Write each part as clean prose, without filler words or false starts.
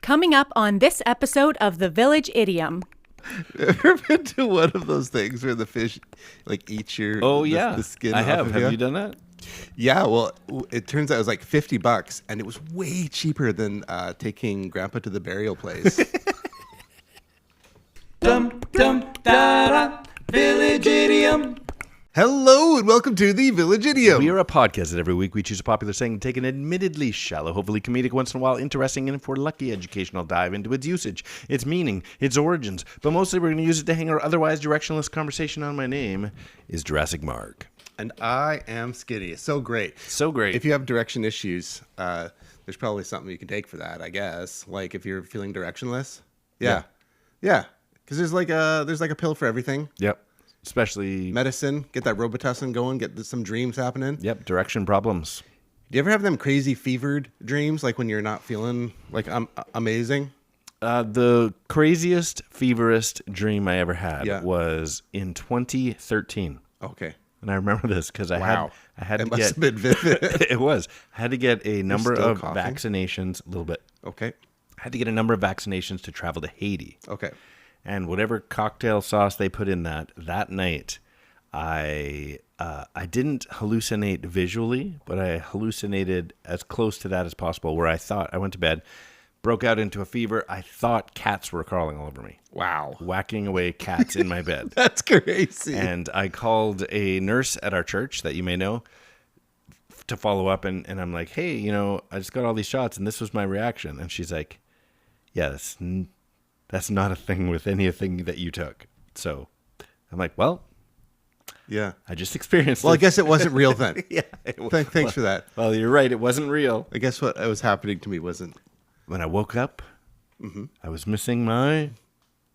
Coming up on this episode of the Village Idiom. Ever been to one of those things where the fish like eat your the skin I off have. of Have you? you done that? Yeah, well, it turns out it was like $50, and it was way cheaper than taking Grandpa to the burial place. Dum dum da da. Village Idiom. Hello, and welcome to the Village Idiom. We are a podcast that every week we choose a popular saying and take an admittedly shallow, hopefully comedic, once in a while interesting, and if we're lucky, educational dive into its usage, its meaning, its origins. But mostly we're going to use it to hang our otherwise directionless conversation on. My name is Jurassic Mark. And I am Skitty. So great. So great. If you have direction issues, there's probably something you can take for that, I guess. Like if you're feeling directionless. Yeah. Because there's like a pill for everything. Yep. Especially Medicine, get that Robitussin going, get some dreams happening. Yep, direction problems. Do you ever have them crazy fevered dreams, like when you're not feeling like amazing? The craziest, feverest dream I ever had Yeah. was in 2013. Okay. And I remember this because I had It to must get have been vivid. it was. I had to get a number still of coughing? vaccinations, a little bit. Okay. I had to get a number of vaccinations to travel to Haiti. Okay. And whatever cocktail sauce they put in that night, I didn't hallucinate visually, but I hallucinated as close to that as possible, where I went to bed, broke out into a fever. I thought cats were crawling all over me. Wow. Whacking away cats in my bed. That's crazy. And I called a nurse at our church that you may know to follow up. And I'm like, hey, I just got all these shots and this was my reaction. And she's like, yeah, that's not a thing with anything that you took. So I'm like, well, yeah. I just experienced Well, it. I guess it wasn't real then. Yeah. Thanks for that. Well, you're right. It wasn't real. I guess what was happening to me wasn't. When I woke up, I was missing my,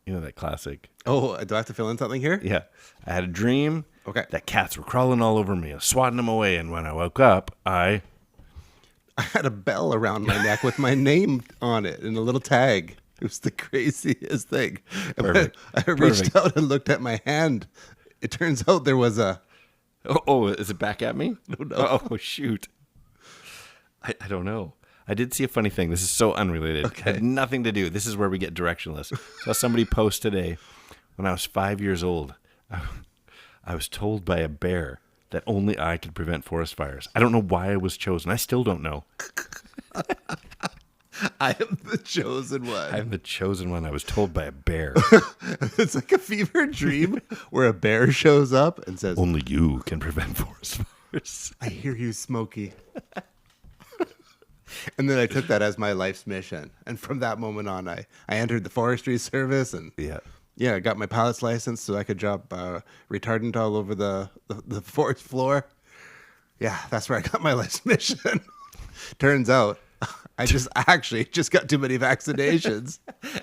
that classic. Oh, do I have to fill in something here? Yeah. I had a dream Okay. that cats were crawling all over me, swatting them away. And when I woke up, I had a bell around my neck with my name on it and a little tag. It was the craziest thing. And when I reached out and looked at my hand, it turns out there was a... Oh, is it back at me? No. Oh, shoot. I don't know. I did see a funny thing. This is so unrelated. Okay. Had nothing to do. This is where we get directionless. Saw somebody post today, when I was 5 years old, I was told by a bear that only I could prevent forest fires. I don't know why I was chosen. I still don't know. I am the chosen one. I'm the chosen one. I was told by a bear. It's like a fever dream where a bear shows up and says, Only you can prevent forest fires. I hear you, Smokey. And then I took that as my life's mission. And from that moment on, I entered the forestry service and I got my pilot's license so I could drop retardant all over the forest floor. Yeah, that's where I got my life's mission. Turns out I just got too many vaccinations.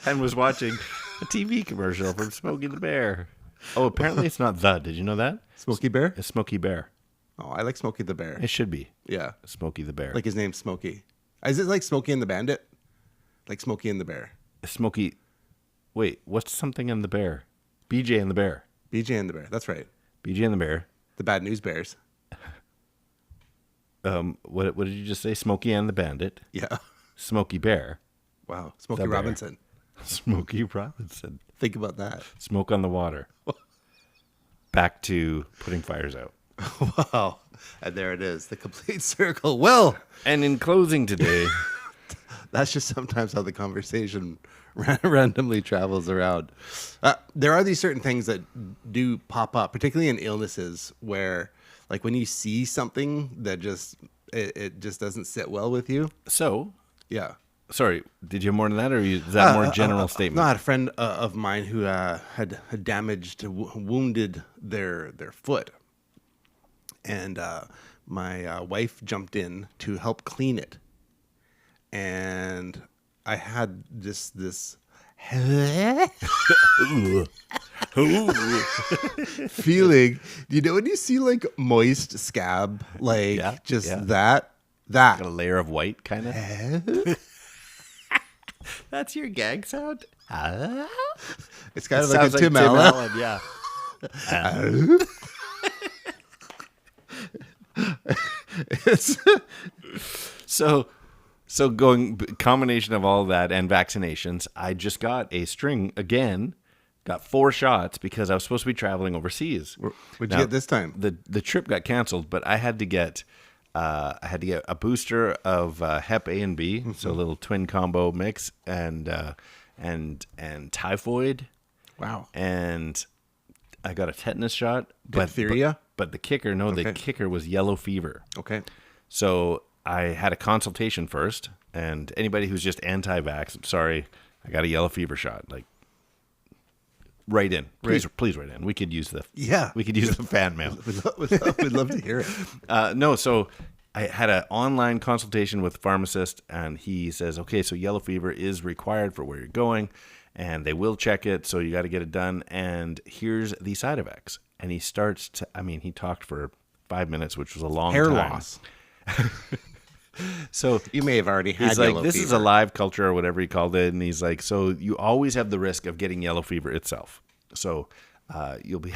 And was watching a TV commercial from Smokey the Bear. Oh, apparently it's not the. Did you know that? Smokey Bear? It's Smokey Bear. Oh, I like Smokey the Bear. It should be. Yeah. Smokey the Bear. Like his name's Smokey. Is it like Smokey and the Bandit? Like Smokey and the Bear. Smokey. Wait, what's something in the bear? BJ and the Bear. BJ and the Bear. That's right. BJ and the Bear. The Bad News Bears. What did you just say? Smokey and the Bandit. Yeah. Smokey Bear. Wow. Smokey The Bear. Robinson. Smokey Robinson. Think about that. Smoke on the water. Back to putting fires out. Wow. And there it is. The complete circle. Well. And in closing today. That's just sometimes how the conversation randomly travels around. There are these certain things that do pop up, particularly in illnesses, where like when you see something that it just doesn't sit well with you. So, Yeah. sorry, did you have more than that, or is that more general statement? No, I had a friend of mine who had damaged, wounded their foot. And my wife jumped in to help clean it. And I had this feeling. You know when you see like moist scab, like that? Got a layer of white, kind of. That's your gag sound? It's kind of like a Tim Allen. Yeah. It's So So combination of all that and vaccinations, I just got a string again. Got 4 shots because I was supposed to be traveling overseas. What'd you get this time? The trip got canceled, but I had to get a booster of Hep A and B, so a little twin combo mix, and typhoid. Wow. And I got a tetanus shot. Diphtheria? But the kicker, the kicker was yellow fever. Okay. So I had a consultation first, and anybody who's just anti-vax, I'm sorry, I got a yellow fever shot. Like, write in. Please write in. We could use the fan mail. We'd love to hear it. No, so I had an online consultation with a pharmacist, and he says, okay, so yellow fever is required for where you're going, and they will check it, so you got to get it done, and here's the side effects. And he starts to, he talked for 5 minutes, which was a long Hair time. loss. So you may have already had he's yellow like, this fever. is a live culture or whatever he called it. And he's like, so you always have the risk of getting yellow fever itself. So you'll be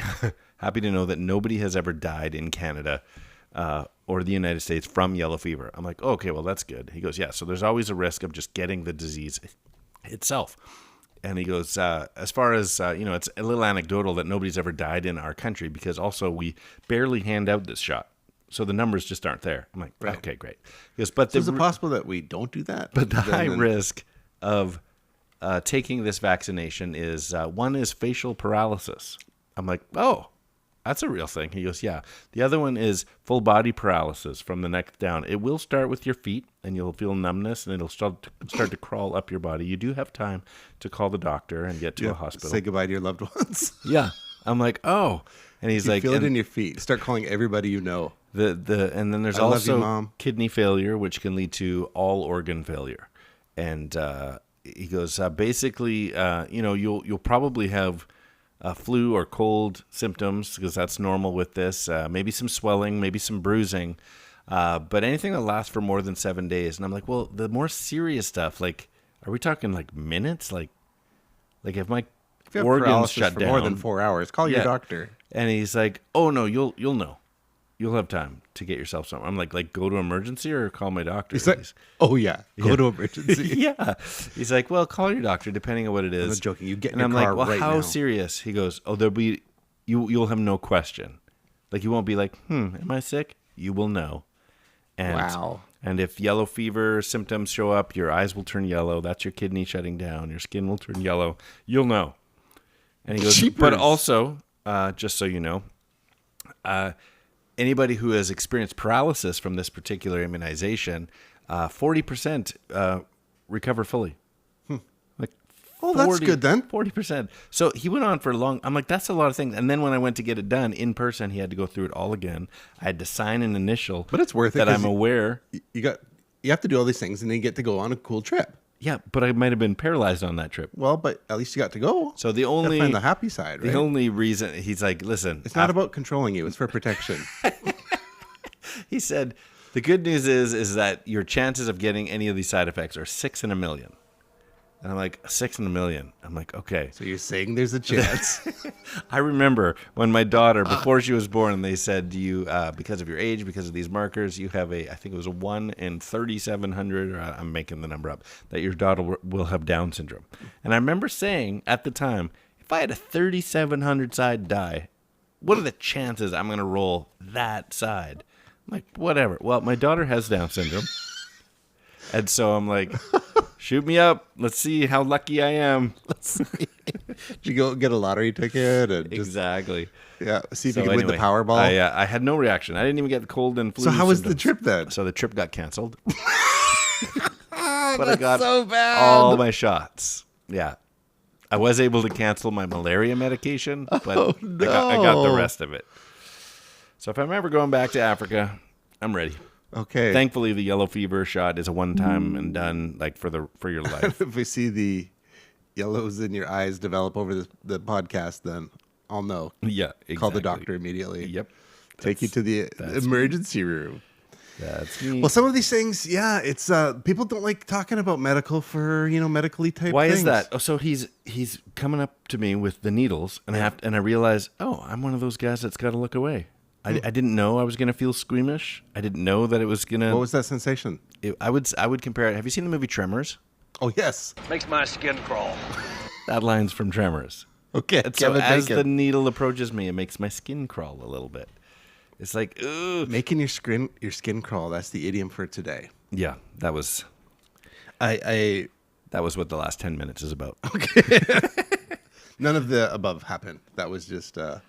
happy to know that nobody has ever died in Canada or the United States from yellow fever. I'm like, oh, okay, well, that's good. He goes, yeah, so there's always a risk of just getting the disease itself. And he goes, as far as, it's a little anecdotal that nobody's ever died in our country because also we barely hand out this shot. So the numbers just aren't there. I'm like, right. Okay, great. He goes, but is it possible that we don't do that? But the high risk of taking this vaccination is, one is facial paralysis. I'm like, oh, that's a real thing. He goes, yeah. The other one is full body paralysis from the neck down. It will start with your feet, and you'll feel numbness, and it'll start to crawl up your body. You do have time to call the doctor and get to a hospital. Say goodbye to your loved ones. Yeah. I'm like, oh. And he's like, feel it in your feet. Start calling everybody you know. And then there's also kidney failure, which can lead to all organ failure. And he goes, basically, you'll probably have flu or cold symptoms because that's normal with this. Maybe some swelling, maybe some bruising, but anything that lasts for more than 7 days. And I'm like, well, the more serious stuff, like, are we talking like minutes? Like if my organs shut down for more than 4 hours, call your doctor. And he's like, oh no, you'll know. You'll have time to get yourself something. I'm like, go to emergency or call my doctor? He's like, oh yeah, go to emergency. Yeah. He's like, well, call your doctor depending on what it is. I'm not joking. You get in your car right now. And I'm like, well, how serious? He goes, oh, you'll have no question. Like, you won't be like, am I sick? You will know. And, wow. And if yellow fever symptoms show up, your eyes will turn yellow. That's your kidney shutting down. Your skin will turn yellow. You'll know. And he goes, but also, just so you know, anybody who has experienced paralysis from this particular immunization, 40% recover fully. Like, oh, that's good then. 40%. So he went on for a long. I'm like, that's a lot of things. And then when I went to get it done in person, he had to go through it all again. I had to sign an initial. But it's worth it. That I'm aware. You have to do all these things, and then you get to go on a cool trip. Yeah, but I might have been paralyzed on that trip. Well, but at least you got to go. So find the happy side, right? The only reason he's like, listen, it's not about controlling you; it's for protection. He said, the good news is that your chances of getting any of these side effects are 6 in a million. And I'm like, 6 in a million. I'm like, okay. So you're saying there's a chance? I remember when my daughter, before she was born, they said, you, because of your age, because of these markers, you have I think it was a 1 in 3,700, or I'm making the number up, that your daughter will have Down syndrome. And I remember saying at the time, if I had a 3,700 side die, what are the chances I'm going to roll that side? I'm like, whatever. Well, my daughter has Down syndrome. And so I'm like, shoot me up. Let's see how lucky I am. Let's see. Did you go get a lottery ticket? And exactly. Yeah. See if you can win the Powerball. I had no reaction. I didn't even get the cold and flu. So how was the trip then? So the trip got canceled. But I got so bad. all my shots. Yeah. I was able to cancel my malaria medication, but I got the rest of it. So if I'm ever going back to Africa, I'm ready. Okay. Thankfully, the yellow fever shot is a one-time and done, like for your life. If we see the yellows in your eyes develop over the podcast, then I'll know. Yeah, exactly. Call the doctor immediately. Yep. Take you to the emergency room. That's me. Well, some of these things, yeah, it's people don't like talking about medical for medically type. Why things. is that? Oh, so he's coming up to me with the needles, and I realize, oh, I'm one of those guys that's got to look away. I didn't know I was going to feel squeamish. I didn't know that it was going to... What was that sensation? I would compare it... Have you seen the movie Tremors? Oh, yes. Makes my skin crawl. That line's from Tremors. Okay, So as the needle approaches me, it makes my skin crawl a little bit. It's like, ugh. Making your skin crawl. That's the idiom for today. Yeah, that was... That was what the last 10 minutes is about. Okay. None of the above happened. That was just a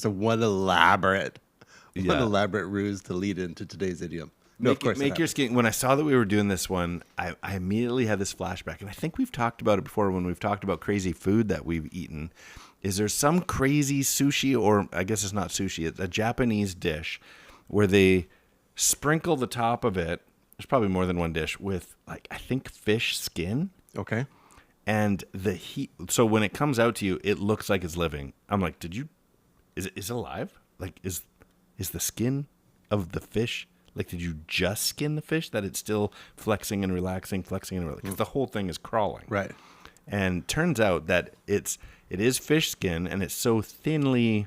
one elaborate ruse to lead into today's idiom. No, of course. Make your skin. When I saw that we were doing this one, I immediately had this flashback, and I think we've talked about it before when we've talked about crazy food that we've eaten. Is there some crazy sushi, or I guess it's not sushi, it's a Japanese dish where they sprinkle the top of it? There's probably more than one dish with, like, I think fish skin. Okay. And the heat. So when it comes out to you, it looks like it's living. I'm like, is it alive? Like, is the skin of the fish? Like, did you just skin the fish that it's still flexing and relaxing? Because the whole thing is crawling. Right. And turns out that it is fish skin, and it's so thinly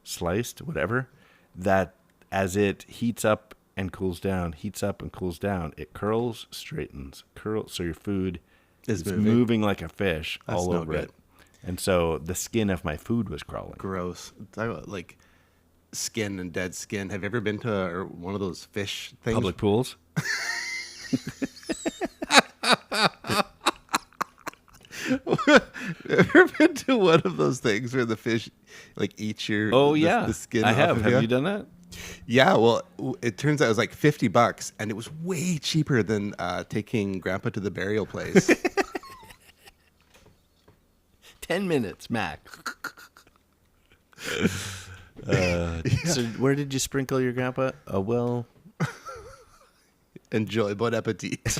sliced, whatever, that as it heats up and cools down, it curls, straightens, curls. So your food is moving like a fish. That's all over it. And so the skin of my food was crawling. Gross. Talk about, like, skin and dead skin. Have you ever been to one of those fish things? Public pools? Ever been to one of those things where the fish, like, eat your the skin I off have. of Have you done that? Yeah, well, it turns out it was like $50, and it was way cheaper than taking Grandpa to the burial place. 10 minutes, max. So where did you sprinkle your grandpa? Well... Enjoy. Bon appetit.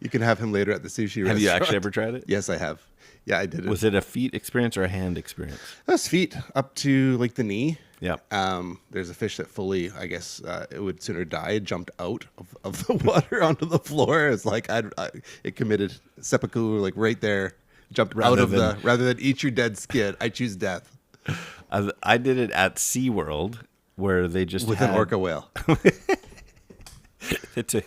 You can have him later at the sushi restaurant. Have you actually ever tried it? Yes, I have. Yeah, I did it. Was it a feet experience or a hand experience? That's feet up to, like, the knee. Yeah. There's a fish that fully, I guess, it would sooner die. It jumped out of the water onto the floor. It's like it committed seppuku, like, right there. Jumped rather than eat your dead skin. I choose death. I did it at SeaWorld, where they just with an orca whale. It took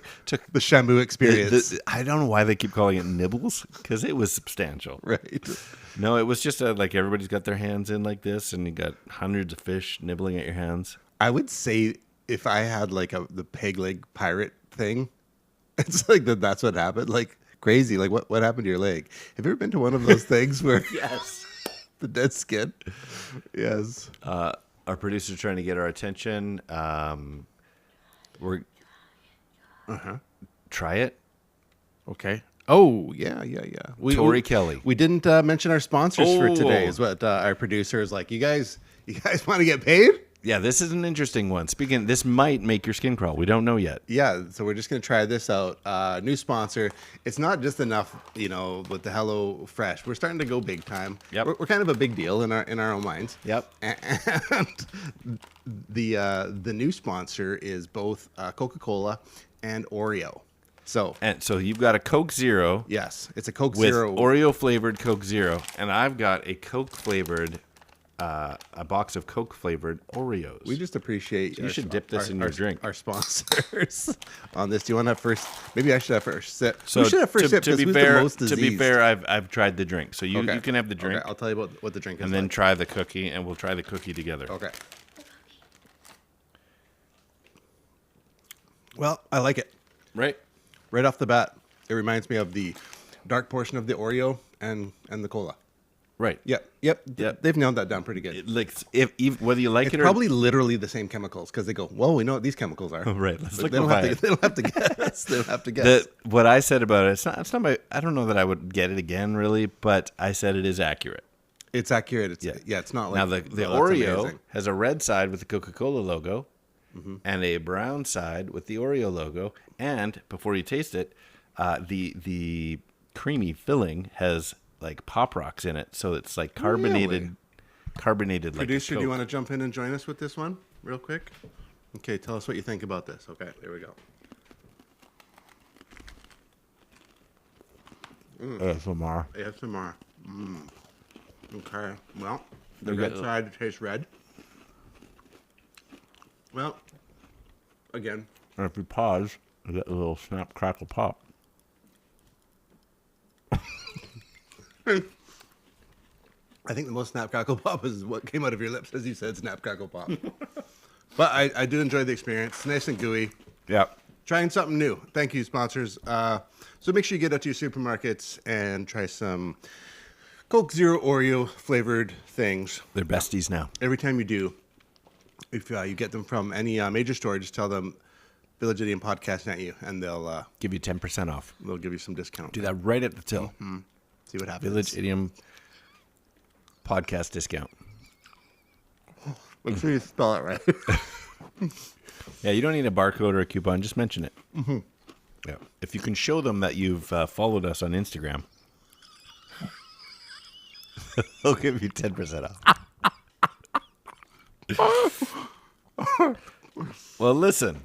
the Shamu experience. I don't know why they keep calling it nibbles, because it was substantial. Right. No, it was just like everybody's got their hands in like this, and you got hundreds of fish nibbling at your hands. I would say if I had, like, the peg leg pirate thing, it's like that's what happened. Like, crazy. Like, what happened to your leg? Have you ever been to one of those things where yes, the dead skin? Yes. Our producer's trying to get our attention. We're try it. Okay. Oh, yeah. Tori Kelly. We didn't mention our sponsors for today, is what our producer is like. You guys want to get paid? Yeah, this is an interesting one. This might make your skin crawl. We don't know yet. Yeah, so we're just going to try this out. New sponsor. It's not just enough, with the Hello Fresh. We're starting to go big time. Yep. We're kind of a big deal in our own minds. Yep. And the new sponsor is both Coca-Cola and Oreo. So you've got a Coke Zero. Yes, it's a Coke with Zero. Oreo flavored Coke Zero, and I've got a Coke flavored, a box of Coke flavored Oreos. We just appreciate. You should dip this in your drink. Our sponsors on this. Do you want to have first? Maybe I should have first sip. So we should have first sip. To be who's fair, the most diseased? I've tried the drink, so you can have the drink. Okay, I'll tell you what the drink is. And then try the cookie, and we'll try the cookie together. Okay. Well, I like it. Right off the bat, it reminds me of the dark portion of the Oreo and the cola. Right. Yep. They've nailed that down pretty good. Whether you like it's it or probably literally the same chemicals, because they go, well, we know what these chemicals are. Right. Let's they don't have to guess. They don't have to guess. What I said about it, it's not I don't know that I would get it again, really, but I said it is accurate. It's accurate. It's not like... Now, the Oreo has a red side with the Coca-Cola logo, and a brown side with the Oreo logo. And before you taste it, the creamy filling has, like, Pop Rocks in it, so it's like carbonated. Carbonated. Producer, like do you want to jump in and join us with this one real quick? Okay, tell us what you think about this. Okay, there we go. ASMR. ASMR. Okay, well, the red side tastes red. Well, again. And if you pause, you get a little snap, crackle, pop. I think the most snap, crackle, pop is what came out of your lips as you said snap, crackle, pop. But I do enjoy the experience. It's nice and gooey. Yeah. Trying something new. Thank you, sponsors. So make sure you get out to your supermarkets and try some Coke Zero Oreo flavored things. They're besties now. Every time you do, if you get them from any major store, just tell them Village Idiom Podcast at you, and they'll Give you 10% off. they'll give you some discount. Do that right at the till. Mm-hmm. See what happens. Village Idiom Podcast discount. Make sure you spell it right. Yeah, you don't need a barcode or a coupon. Just mention it. Mm-hmm. Yeah. If you can show them that you've followed us on Instagram, they'll give you 10% off. Well, listen.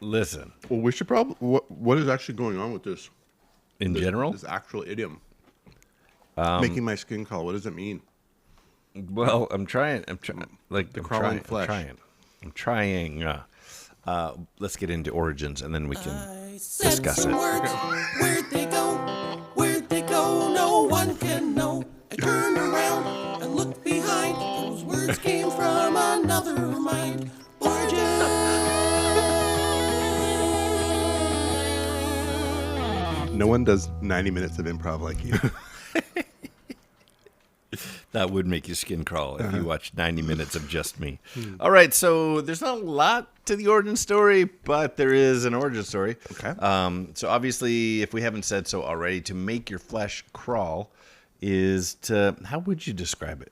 Well, we should probably. What is actually going on with this? In general? This actual idiom. Making my skin crawl. What does it mean? Well, I'm trying. Like, I'm crawling trying. flesh. I'm trying. Let's get into origins, and then we can discuss it. Words. Where'd they go? Where'd they go? No one can know. I turned around and looked behind. Those words came from another mind. No one does 90 minutes of improv like you. That would make your skin crawl if you watched 90 minutes of just me. All right, so there's not a lot to the origin story, but there is an origin story. Okay. So obviously, if we haven't said so already, to make your flesh crawl is to, how would you describe it?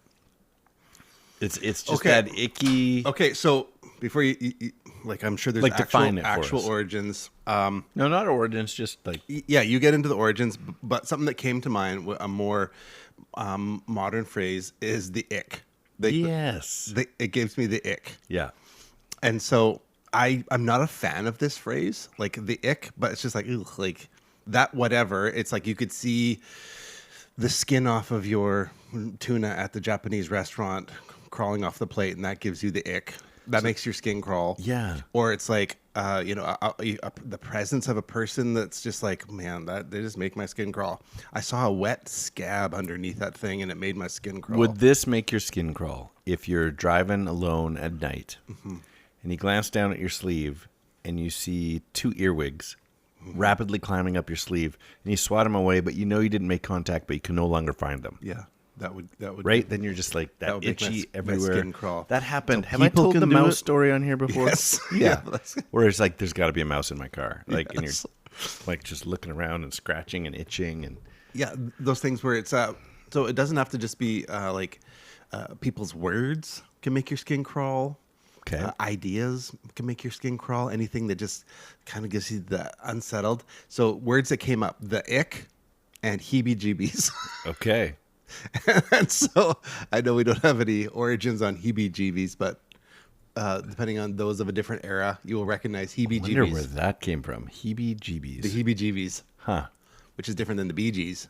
It's just Okay. that icky. Okay, so before you like, I'm sure there's Like, define it for actual us. origins. No, not origins, just like, Yeah, you get into the origins, but something that came to mind, a more modern phrase, is the ick. yes. It gives me the ick. Yeah. And so I'm not a fan of this phrase, like the ick, but it's just like, ugh, like that, whatever. It's like you could see the skin off of your tuna at the Japanese restaurant crawling off the plate, and that gives you the ick. That makes your skin crawl. Yeah. Or it's like, the presence of a person that's just like, man, they just make my skin crawl. I saw a wet scab underneath that thing, and it made my skin crawl. Would this make your skin crawl if you're driving alone at night and you glance down at your sleeve and you see two earwigs rapidly climbing up your sleeve and you swat them away, but you know you didn't make contact, but you can no longer find them? Yeah, that would Right? Then you're just like that would make my itchy my everywhere. skin crawl. That happened. So Have I people told can the do mouse it? story on here before? Yes. Yeah. Yeah. Where it's like, there's got to be a mouse in my car. Like, and you're Yes. like just looking around and scratching and itching and. Yeah, those things where it's so it doesn't have to just be people's words can make your skin crawl. Okay. Ideas can make your skin crawl. Anything that just kind of gives you the unsettled. So words that came up: the ick and heebie-jeebies. Okay. And so I know we don't have any origins on heebie-jeebies, but depending on those of a different era, you will recognize I wonder where heebie-jeebies. that came from. Heebie-jeebies. The heebie-jeebies, Huh. which is different than the Bee Gees,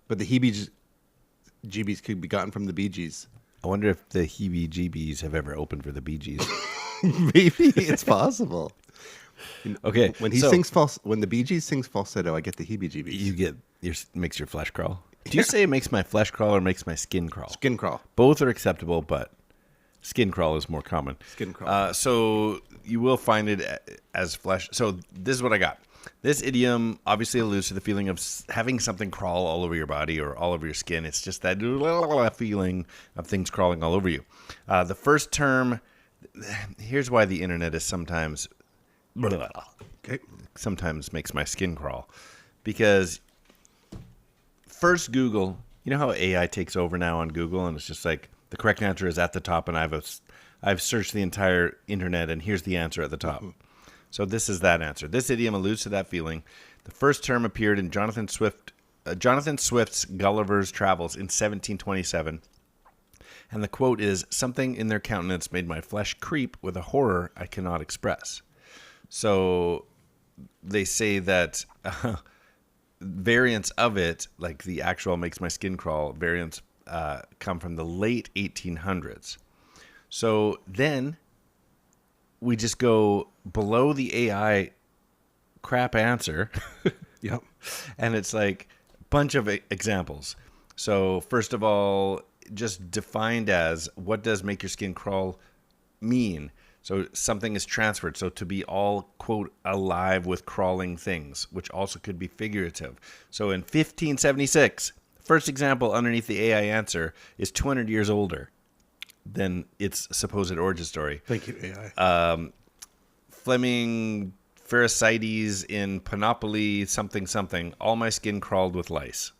but the heebie-jeebies could be gotten from the Bee Gees. I wonder if the heebie-jeebies have ever opened for the Bee Gees. Maybe it's possible. Okay, When when the Bee Gees sings falsetto, I get the heebie-jeebies. you get makes your flesh crawl. Do you say it makes my flesh crawl or makes my skin crawl? Skin crawl. Both are acceptable, but skin crawl is more common. Skin crawl. So you will find it as flesh. So this is what I got. This idiom obviously alludes to the feeling of having something crawl all over your body or all over your skin. It's just that feeling of things crawling all over you. The first term, here's why the internet is sometimes makes my skin crawl. Because first Google, you know how AI takes over now on Google and it's just like the correct answer is at the top and I've searched the entire internet and here's the answer at the top. So this is that answer. This idiom alludes to that feeling. The first term appeared in Jonathan Swift's Gulliver's Travels in 1727. And the quote is, "Something in their countenance made my flesh creep with a horror I cannot express." So they say that variants of it, like the actual makes my skin crawl variants, come from the late 1800s. So then we just go below the AI crap answer. Yep. And it's like a bunch of examples. So first of all, just defined as, what does make your skin crawl mean? So something is transferred. So to be all, quote, alive with crawling things, which also could be figurative. So in 1576, first example underneath the AI answer is 200 years older than its supposed origin story. Thank you, AI. Fleming Pherecydes in Panoply something, all my skin crawled with lice.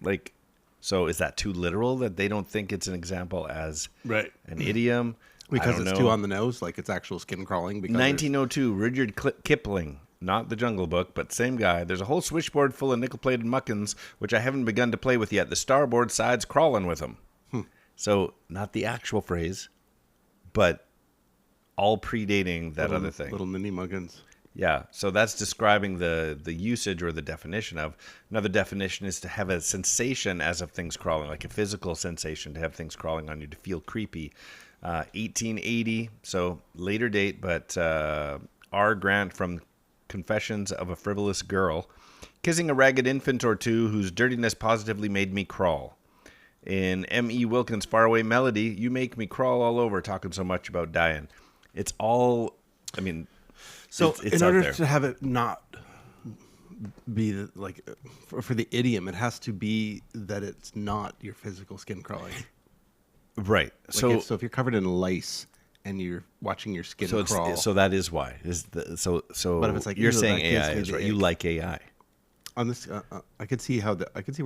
Like, so is that too literal that they don't think it's an example as an idiom? Because it's too on the nose, like it's actual skin crawling. Because 1902, Rudyard Kipling, not the Jungle Book, but same guy. There's a whole switchboard full of nickel-plated muckins, which I haven't begun to play with yet. The starboard side's crawling with them. So not the actual phrase, but all predating that other thing. Little mini muggins. Yeah, so that's describing the usage or the definition of. Another definition is to have a sensation as of things crawling, like a physical sensation, to have things crawling on you, to feel creepy. 1880, so later date, but R. Grant from Confessions of a Frivolous Girl, kissing a ragged infant or two whose dirtiness positively made me crawl. In M.E. Wilkins' Faraway Melody, you make me crawl all over talking so much about dying. It's all, I mean... So it's in order out there. to have it not be like for the idiom, it has to be that it's not your physical skin crawling. Right. Like so if you're covered in lice and you're watching your skin crawl. So that is why. So But if it's like, you're ew, saying that gives AI me is the right. You ick. like AI On this, I could see where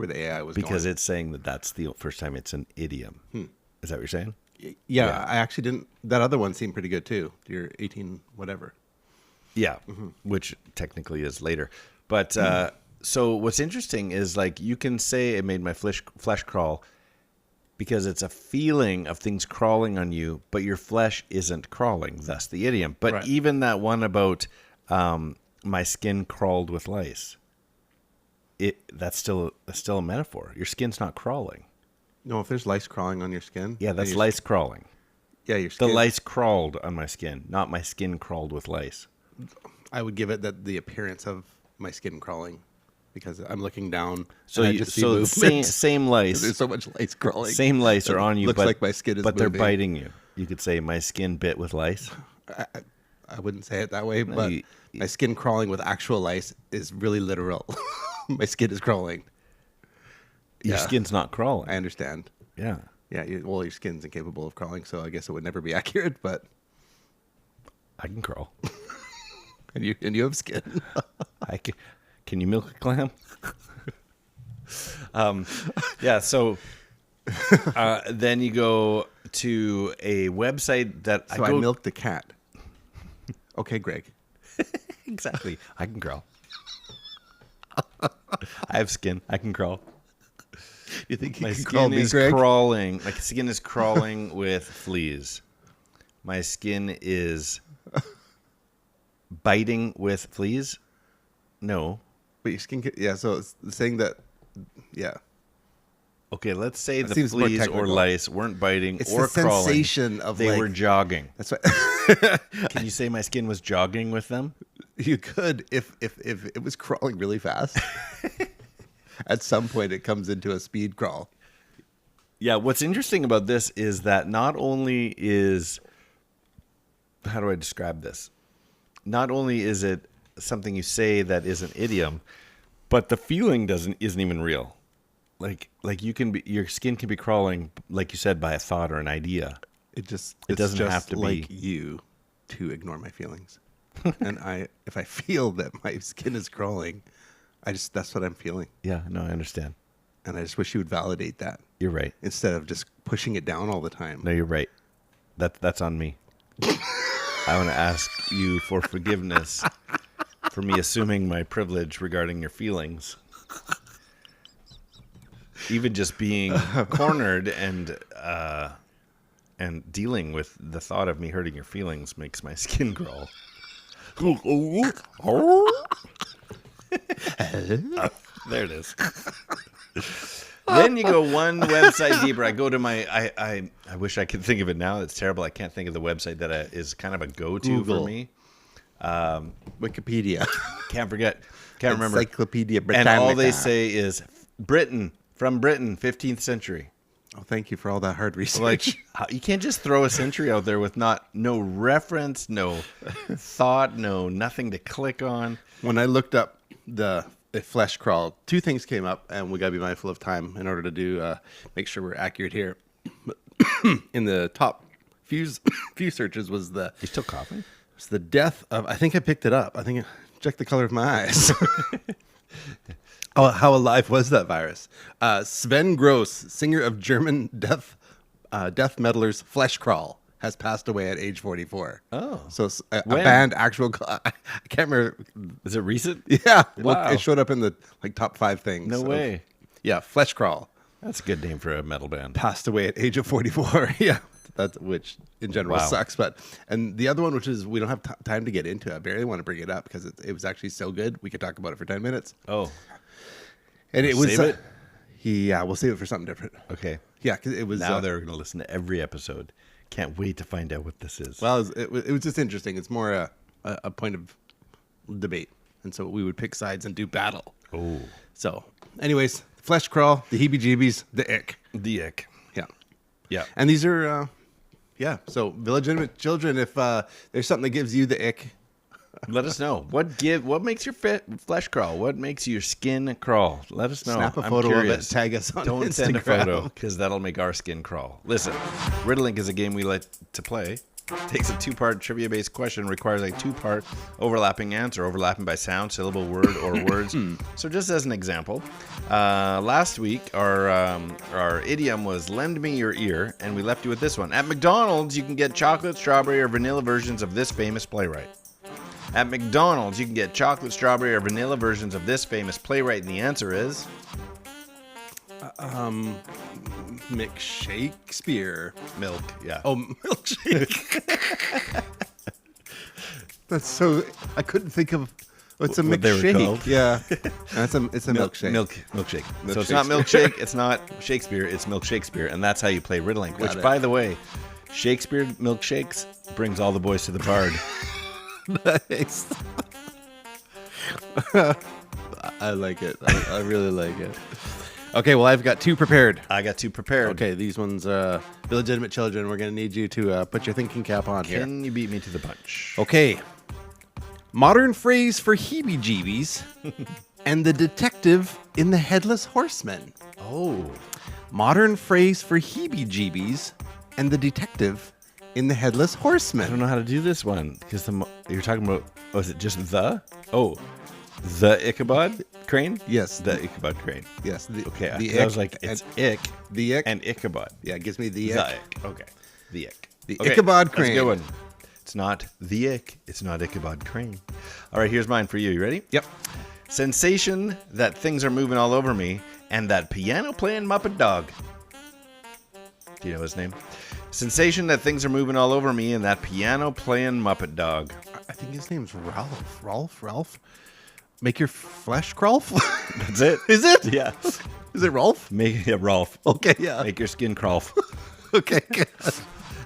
the AI was because going. it's saying that that's the first time it's an idiom. Is that what you're saying? Yeah, I actually didn't. That other one seemed pretty good too. Your 18 whatever. Yeah, which technically is later. But so what's interesting is like you can say it made my flesh crawl because it's a feeling of things crawling on you, but your flesh isn't crawling, thus the idiom. But even that one about my skin crawled with lice, that's still a metaphor. Your skin's not crawling. No, if there's lice crawling on your skin. Yeah, that's lice crawling. Yeah, your skin. The lice crawled on my skin, not my skin crawled with lice. I would give it the appearance of my skin crawling because I'm looking down. So and I you, just see so movement. same lice. There's so much lice crawling. Same lice are on you, looks but like my skin is but they're moving. biting you. You could say my skin bit with lice. I wouldn't say it that way, but my skin crawling with actual lice is really literal. My skin is crawling. Your skin's not crawling. I understand. Yeah. Yeah, your skin's incapable of crawling, so I guess it would never be accurate. But I can crawl. and you have skin. I can. Can you milk a clam? Yeah. So then you go to a website that So I milked a cat. Okay, Greg. Exactly. I can crawl. I have skin. I can crawl. You think you My can call skin me is Greg? crawling. My skin is crawling with fleas. My skin is biting with fleas. No. But your skin, so it's saying that, yeah. Okay, let's say the seems more fleas or technical. lice weren't biting It's or the crawling. sensation of they like, were jogging. That's what Can you say my skin was jogging with them? you could if it was crawling really fast. At some point, it comes into a speed crawl. Yeah, what's interesting about this is that not only is, how do I describe this? Not only is it something you say that is an idiom, but the feeling isn't even real. Like your skin can be crawling, like you said, by a thought or an idea. It doesn't just have to like be you to ignore my feelings. And if I feel that my skin is crawling, that's what I'm feeling. Yeah, no, I understand. And I just wish you would validate that You're right. instead of just pushing it down all the time. No, you're right. That's on me. I want to ask you for forgiveness for me assuming my privilege regarding your feelings. Even just being cornered and dealing with the thought of me hurting your feelings makes my skin crawl. There it is. Then you go one website deeper. I go to my. I I wish I could think of it now. It's terrible. I can't think of the website that is kind of a go-to Google. for me. Wikipedia. Can't remember. Encyclopedia Britannica. And all they say is Britain, from Britain, 15th century. Oh, thank you for all that hard research. Like, you can't just throw a century out there with no reference, no thought, nothing to click on. When I looked up the flesh crawl, two things came up, and we got to be mindful of time in order to do make sure we're accurate here. In the top few searches was You still coughing? was the death of. I think I picked it up. I think check the color of my eyes. Oh, how alive was that virus? Sven Gross, singer of German death metalers Flesh Crawl, has passed away at age 44. Oh. So a When? band actual. I can't remember. Is it recent? Yeah. Wow. It showed up in the top 5 things. No way. Yeah, Flesh Crawl That's a good name for a metal band. passed away at age of 44. Yeah. Which in general Wow. sucks. And the other one, which is we don't have time to get into. I barely want to bring it up because it was actually so good. We could talk about it for 10 minutes. Oh, And it was. Save it? Yeah, we'll save it for something different. okay. Yeah, because it was. Now they're going to listen to every episode. Can't wait to find out what this is. Well, it was just interesting. It's more a point of debate. And so we would pick sides and do battle. Oh, So, anyways, Flesh Crawl, the heebie-jeebies, the ick. the ick. Yeah. Yeah. And these are, so Village Idiom children, if there's something that gives you the ick, Let us know. What makes your flesh crawl? What makes your skin crawl? Let us know. snap a I'm photo of it, curious. tag us on Don't Instagram. send a photo because that'll make our skin crawl. Listen, Riddlink is a game we like to play. Takes a 2-part trivia-based question, requires a 2-part overlapping answer, overlapping by sound, syllable, word, or words. So just as an example, last week our idiom was "lend me your ear," and we left you with this one. At McDonald's, you can get chocolate, strawberry, or vanilla versions of this famous playwright. At McDonald's, you can get chocolate, strawberry, or vanilla versions of this famous playwright, and the answer is McShakespeare. milk. Yeah. Oh, milkshake. That's so. I couldn't think of. What's a What they were McShake? called? Yeah, it's a milkshake. Milkshake. So it's not milkshake. It's not Shakespeare. It's milk Shakespeare, and that's how you play Riddlink. Which, it. by the way, Shakespeare milkshakes brings all the boys to the party. Nice. I like it. I really like it. Okay, well, I've got 2 prepared. I got 2 prepared. Okay, these ones, illegitimate children. We're going to need you to put your thinking cap on here. Can you beat me to the punch? Okay. Modern phrase for heebie-jeebies and the detective in the Headless Horseman. Oh. Modern phrase for heebie-jeebies and the detective in the Headless I Horseman. don't know how to do this one because you're talking about. Was it just the? Oh, the Ichabod Crane. Yes. The Ichabod Crane. Yes. Okay. The I was like, it's ick the ick. and Ichabod. Yeah, it gives me the The ick. ick. Okay. The ick. The Okay, Ichabod that's a Crane. good one. It's not the ick. It's not Ichabod Crane. All right, here's mine for you. You ready? Yep. Sensation that things are moving all over me and that piano playing Muppet dog. Do you know his name? Sensation that things are moving all over me and that piano playing Muppet dog. I think his name's Ralph. Ralph? Make your flesh crawl? That's it. Is it? Yeah. Is it Rolf? Rolf. Okay, yeah. Make your skin crawl. Okay, good.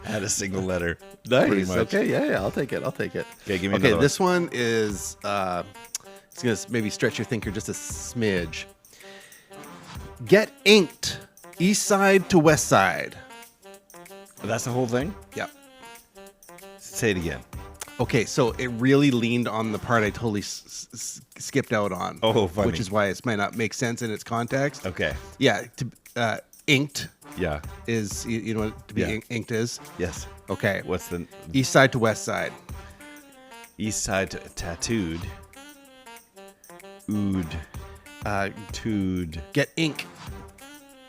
Add a single letter. Nice. Pretty much. Okay, yeah, I'll take it. Okay, give me Okay, another this one is it's gonna maybe stretch your thinker just a smidge. Get inked, east side to west side. one. That's the whole thing? Yep. Say it again. Okay, so it really leaned on the part I totally skipped out on. Oh, funny. Which is why it might not make sense in its context. Okay. Yeah, inked Yeah. is you know what to be Yeah. inked is. Yes. Okay. What's the East side to west side. east side tattooed? Ood. Tood. Get ink.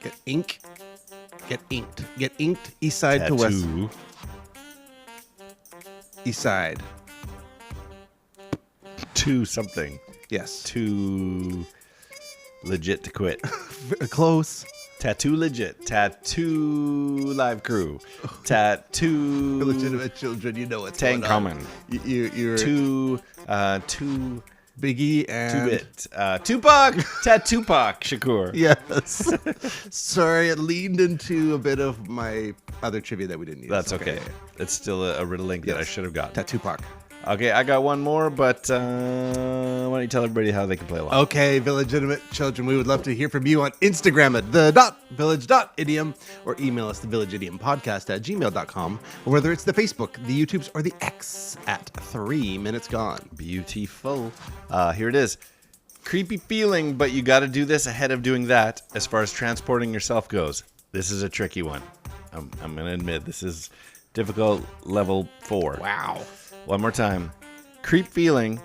Get ink. Get inked. Get inked. East side to west. Tattoo. East side. To something. Yes. Too legit to quit. Close. Tattoo legit. Tattoo live crew. Tattoo. Illegitimate children, you know what's Tang going on. common. You're Too Biggie and... Two-bit. Tupac. Tupac Shakur. Yes. Sorry, it leaned into a bit of my other trivia that we didn't use. That's okay. It's still a riddle link that I should have gotten. Tupac. Okay, I got one more, but why don't you tell everybody how they can play along? Okay, Village children, we would love to hear from you on Instagram at the.village.idiom or email us thevillageidiompodcast@gmail.com, or whether it's the Facebook, the YouTubes, or the X at 3 Minutes Gone. Beautiful. Here it is. Creepy feeling, but you got to do this ahead of doing that as far as transporting yourself goes. This is a tricky one. I'm going to admit, this is difficult level 4. Wow. One more time. Creep feeling,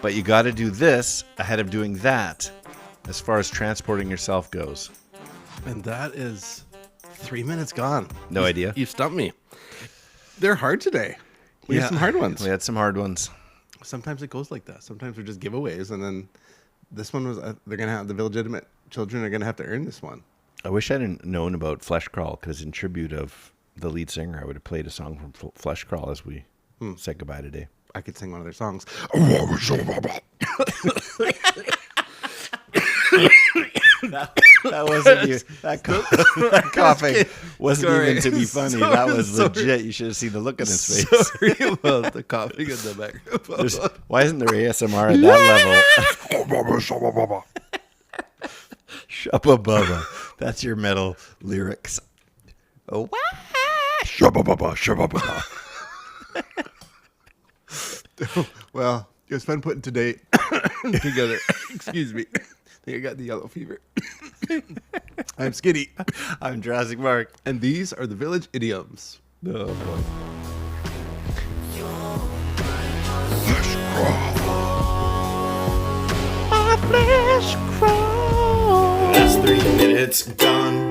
but you got to do this ahead of doing that as far as transporting yourself goes. And that is 3 Minutes Gone. No idea. You stumped me. They're hard today. We had some hard ones. We had some hard ones. Sometimes it goes like that. Sometimes they're just giveaways, and then this one was, they're going to have, the Village Idiom children are going to have to earn this one. I wish I hadn't known about Flesh Crawl, because in tribute of the lead singer, I would have played a song from Flesh Crawl as we said goodbye today. I could sing one of their songs. That wasn't you. That coughing wasn't even to be funny. That was legit. You should have seen the look on his face. Sorry about the coughing in the microphone. Why isn't there ASMR at that level? Shubba Bubba. That's your metal lyrics. Oh, Shubba Bubba, Shubba Bubba. Well, it was fun putting today together. Excuse me. I think I got the yellow fever. I'm Skinny. I'm Jurassic Mark. And these are the Village Idioms. Oh, boy. Flesh crawl. That's 3 minutes gone.